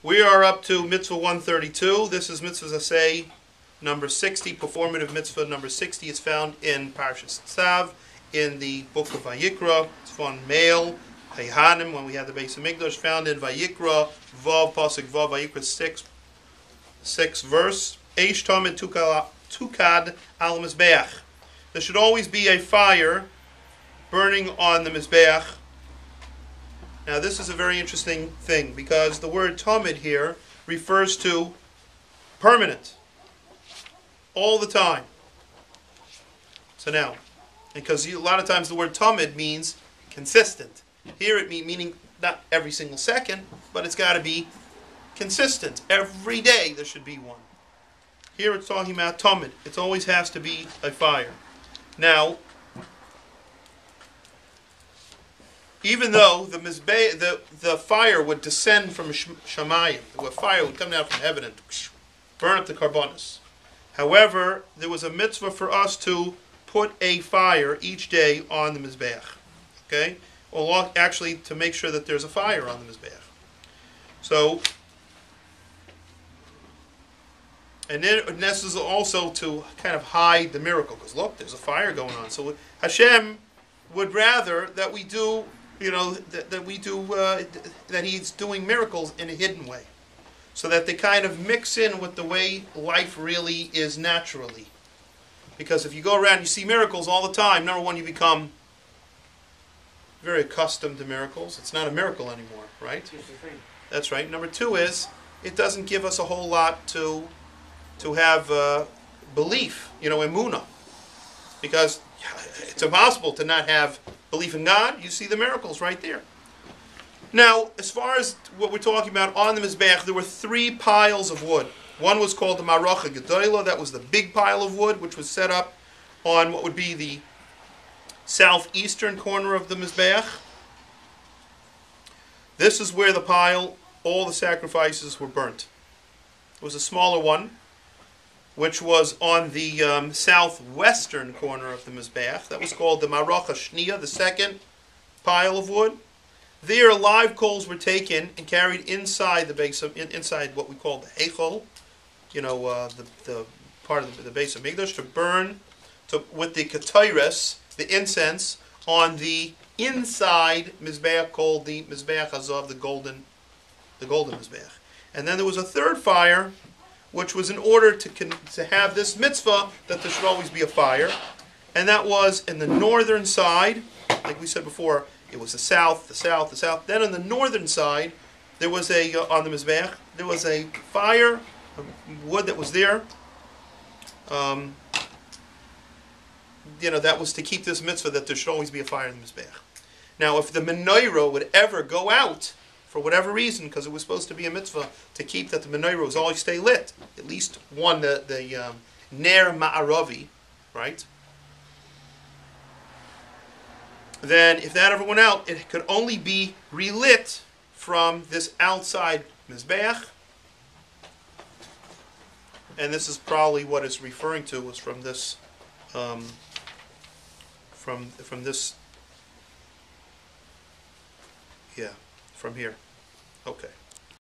We are up to mitzvah 132. This is mitzvah zaseh number 60, performative mitzvah number 60. It's found in Parshas Tzav, in the book of Vayikra. It's found male, Hayhanim, when we had the Beis Hamikdash, found in Vayikra, Vav, Pasuk Vav, Vayikra 6 verse. Eish Tamid Tukad al Mizbeach. There should always be a fire burning on the Mizbeach. Now this is a very interesting thing, because the word tamid here refers to permanent, all the time. So now, because a lot of times the word tamid means consistent. Here it meaning not every single second, but it's got to be consistent. Every day there should be one. Here it's talking about tamid. It always has to be a fire. Now, even though the fire would descend from Shamayim, the fire would come down from heaven and burn up the karbonos. However, there was a mitzvah for us to put a fire each day on the Mizbeach. Okay? Well, actually, to make sure that there's a fire on the Mizbeach. So, and then this is also to kind of hide the miracle, because look, there's a fire going on. So Hashem would rather that we do, that He's doing miracles in a hidden way, so that they kind of mix in with the way life really is naturally. Because if you go around and you see miracles all the time, number one, you become very accustomed to miracles. It's not a miracle anymore, right? That's right. Number two is, it doesn't give us a whole lot to have belief, emunah. Because it's impossible to not have belief in God. You see the miracles right there. Now, as far as what we're talking about on the Mizbeach, there were 3 piles of wood. One was called the Maracha Gedolah. That was the big pile of wood, which was set up on what would be the southeastern corner of the Mizbeach. This is where all the sacrifices were burnt. It was a smaller one, which was on the southwestern corner of the Mizbeach. That was called the Maracha Shniya, the second pile of wood. There, live coals were taken and carried inside inside what we call the Heichal, the part of the Beis Hamikdash, to burn with the Ketores, the incense, on the inside Mizbeach called the Mizbeach Hazav, the golden Mizbeach. And then there was a third fire, which was in order to have this mitzvah that there should always be a fire, and that was in the northern side. Like we said before, it was the south. Then on the northern side, there was on the Mizbeach, there was a fire, wood that was there. That was to keep this mitzvah that there should always be a fire in the Mizbeach. Now, if the menorah would ever go out, for whatever reason, because it was supposed to be a mitzvah to keep that the menorah always stay lit, at least one, the Ner Ma'aravi, right? Then, if that ever went out, it could only be relit from this outside Mizbeach. And this is probably what it's referring to, was from this, from this, yeah, from here. Okay.